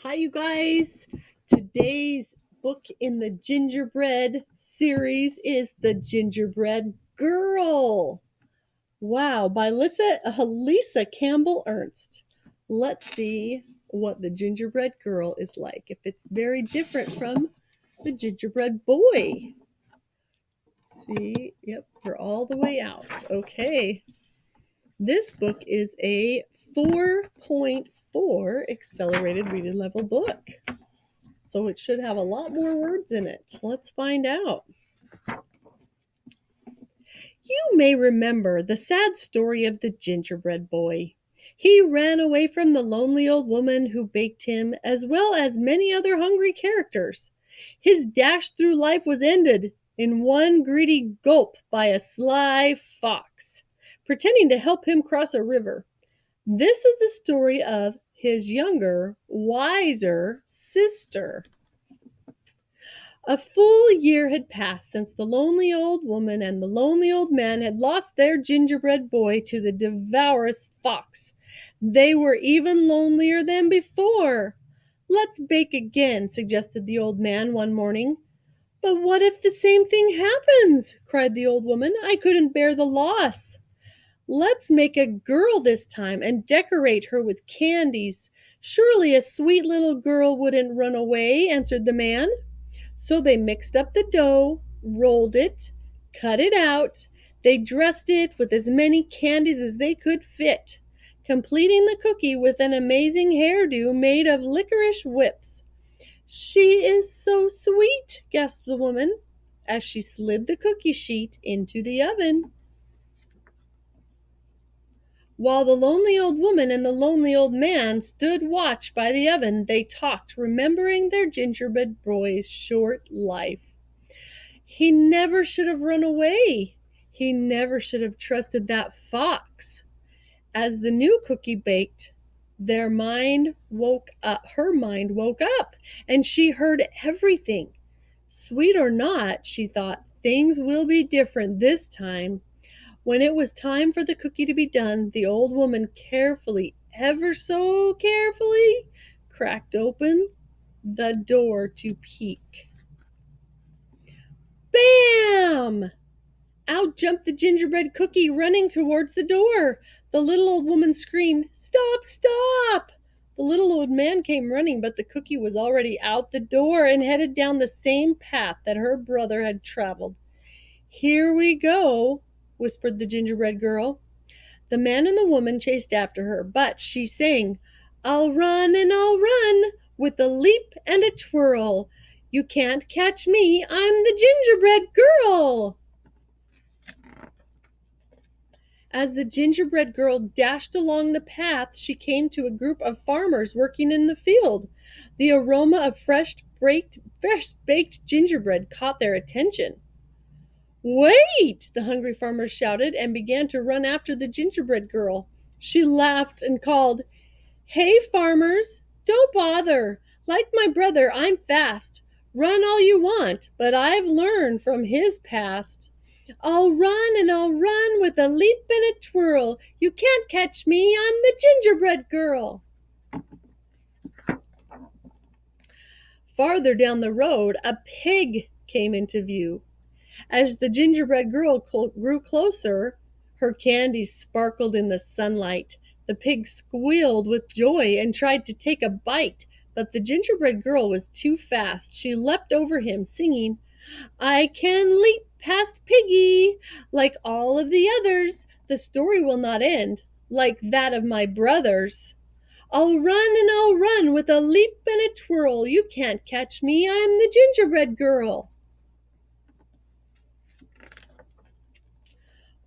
Hi, you guys. Today's book in the Gingerbread series is The Gingerbread Girl. Wow, by Lisa Campbell Ernst. Let's see what the Gingerbread Girl is like, if it's very different from the Gingerbread Boy. See, yep, we're all the way out. Okay. This book is a 4.4 accelerated reading level book. So it should have a lot more words in it. Let's find out. You may remember the sad story of the gingerbread boy. He ran away from the lonely old woman who baked him, as well as many other hungry characters. His dash through life was ended in one greedy gulp by a sly fox, pretending to help him cross a river. This is the story of his younger, wiser sister. A full year had passed since the lonely old woman and the lonely old man had lost their gingerbread boy to the devourous fox. They were even lonelier than before. "Let's bake again," suggested the old man one morning. "But what if the same thing happens?" cried the old woman. "I couldn't bear the loss." "Let's make a girl this time and decorate her with candies. Surely a sweet little girl wouldn't run away," answered the man. So they mixed up the dough, rolled it, cut it out. They dressed it with as many candies as they could fit, completing the cookie with an amazing hairdo made of licorice whips. "She is so sweet," gasped the woman as she slid the cookie sheet into the oven. While the lonely old woman and the lonely old man stood watch by the oven, they talked, remembering their gingerbread boy's short life. He never should have run away. He never should have trusted that fox. As the new cookie baked, her mind woke up, and she heard everything. Sweet or not, she thought, things will be different this time. When it was time for the cookie to be done, the old woman carefully, ever so carefully, cracked open the door to peek. Bam! Out jumped the gingerbread cookie, running towards the door. The little old woman screamed, "Stop, stop!" The little old man came running, but the cookie was already out the door and headed down the same path that her brother had traveled. "Here we go," whispered the gingerbread girl. The man and the woman chased after her, but she sang, "I'll run and I'll run with a leap and a twirl. You can't catch me, I'm the gingerbread girl." As the gingerbread girl dashed along the path, she came to a group of farmers working in the field. The aroma of fresh baked gingerbread caught their attention. "Wait!" the hungry farmers shouted and began to run after the gingerbread girl. She laughed and called, "Hey, farmers, don't bother. Like my brother, I'm fast. Run all you want, but I've learned from his past. I'll run and I'll run with a leap and a twirl. You can't catch me, I'm the gingerbread girl." Farther down the road, a pig came into view. As the gingerbread girl grew closer, her candies sparkled in the sunlight. The pig squealed with joy and tried to take a bite, but the gingerbread girl was too fast. She leapt over him, singing, "I can leap past Piggy like all of the others. The story will not end like that of my brothers. I'll run and I'll run with a leap and a twirl. You can't catch me, I'm the gingerbread girl."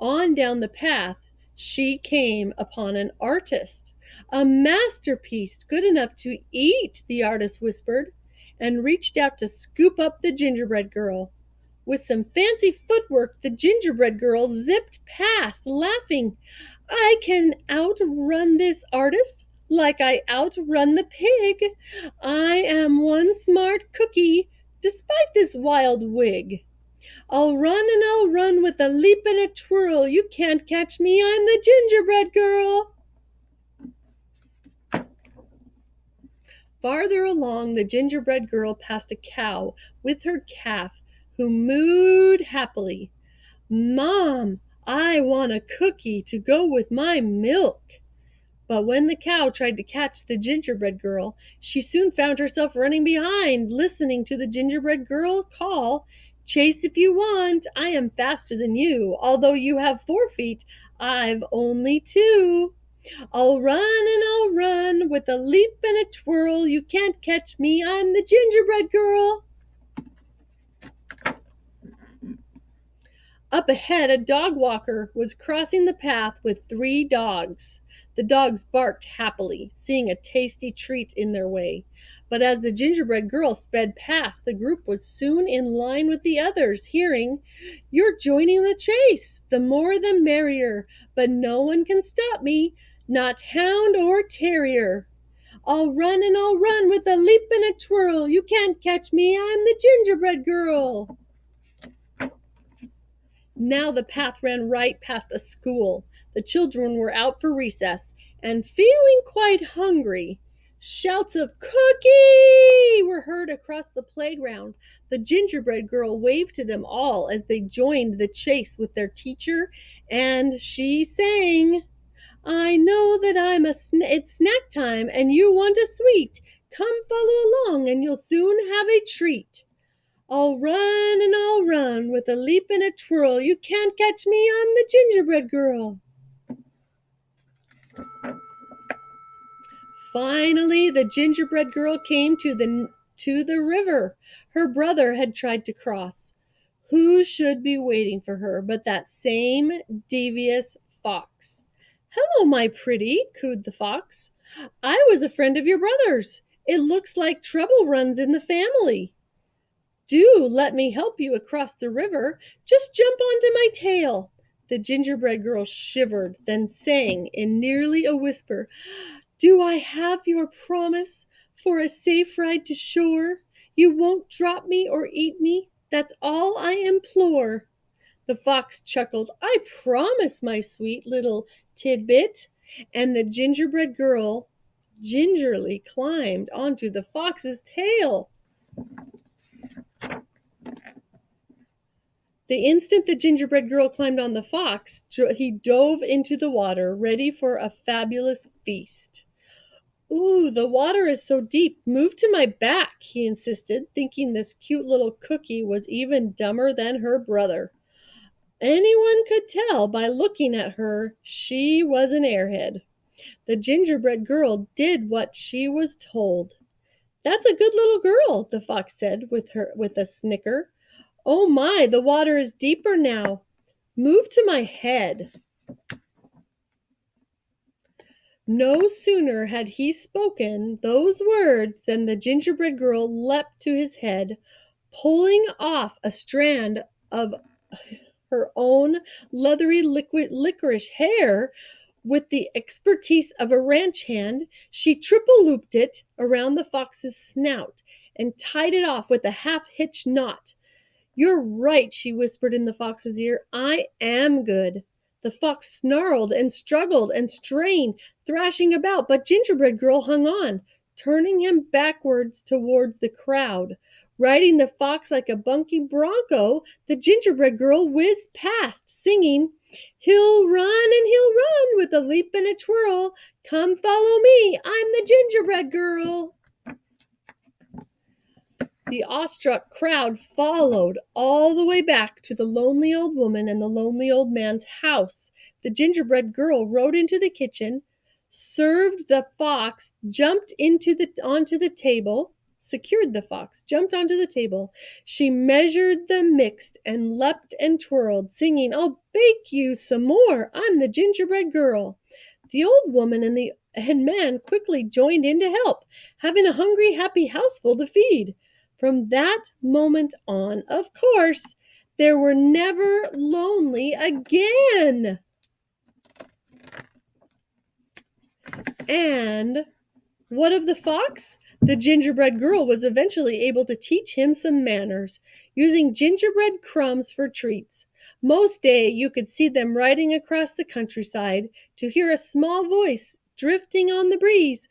On down the path, she came upon an artist. "A masterpiece good enough to eat," the artist whispered, and reached out to scoop up the gingerbread girl. With some fancy footwork, the gingerbread girl zipped past, laughing. "I can outrun this artist like I outrun the pig. I am one smart cookie, despite this wild wig. I'll run and I'll run with a leap and a twirl. You can't catch me, I'm the gingerbread girl." Farther along, the gingerbread girl passed a cow with her calf, who mooed happily. "Mom, I want a cookie to go with my milk." But when the cow tried to catch the gingerbread girl, she soon found herself running behind, listening to the gingerbread girl call, "Chase if you want, I am faster than you. Although you have 4 feet, I've only 2. I'll run and I'll run with a leap and a twirl. You can't catch me, I'm the gingerbread girl." Up ahead, a dog walker was crossing the path with 3 dogs. The dogs barked happily, seeing a tasty treat in their way. But as the gingerbread girl sped past, the group was soon in line with the others, hearing, "You're joining the chase. The more the merrier. But no one can stop me, not hound or terrier. I'll run and I'll run with a leap and a twirl. You can't catch me, I'm the gingerbread girl." Now the path ran right past a school. The children were out for recess, and feeling quite hungry. Shouts of "Cookie!" were heard across the playground. The gingerbread girl waved to them all as they joined the chase with their teacher, and she sang, "I know that it's snack time and you want a sweet. Come follow along and you'll soon have a treat. I'll run and I'll run with a leap and a twirl. You can't catch me, I'm the gingerbread girl." Finally, the gingerbread girl came to the river. Her brother had tried to cross. Who should be waiting for her but that same devious fox? "Hello, my pretty," cooed the fox. "I was a friend of your brother's. It looks like trouble runs in the family. Do let me help you across the river. Just jump onto my tail." The gingerbread girl shivered, then sang in nearly a whisper, "Do I have your promise for a safe ride to shore? You won't drop me or eat me. That's all I implore." The fox chuckled, "I promise, my sweet little tidbit." And the gingerbread girl gingerly climbed onto the fox's tail. The instant the gingerbread girl climbed on the fox, he dove into the water, ready for a fabulous feast. "Ooh, the water is so deep. Move to my back," he insisted, thinking this cute little cookie was even dumber than her brother. Anyone could tell by looking at her she was an airhead. The gingerbread girl did what she was told. "That's a good little girl," the fox said with a snicker. "Oh my, the water is deeper now. Move to my head." No sooner had he spoken those words than the gingerbread girl leapt to his head, pulling off a strand of her own leathery liquid licorice hair. With the expertise of a ranch hand, she triple looped it around the fox's snout and tied it off with a half-hitch knot. "You're right," she whispered in the fox's ear. "I am good." The fox snarled and struggled and strained, thrashing about, but Gingerbread Girl hung on, turning him backwards towards the crowd. Riding the fox like a bunky bronco, the Gingerbread Girl whizzed past, singing, "He'll run and he'll run with a leap and a twirl. Come follow me, I'm the Gingerbread Girl." The awestruck crowd followed all the way back to the lonely old woman and the lonely old man's house. The gingerbread girl rode into the kitchen, served the fox, onto the table, secured the fox, jumped onto the table. She measured the mixed and leapt and twirled, singing, "I'll bake you some more. I'm the gingerbread girl." The old woman and the head man quickly joined in to help, having a hungry, happy houseful to feed. From that moment on, of course, they were never lonely again. And what of the fox? The gingerbread girl was eventually able to teach him some manners, using gingerbread crumbs for treats. Most day you could see them riding across the countryside to hear a small voice drifting on the breeze,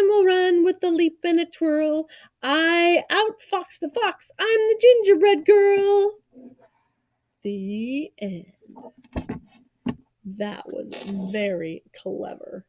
we'll run with a leap and a twirl. I outfox the fox. I'm the gingerbread girl. The end. That was very clever.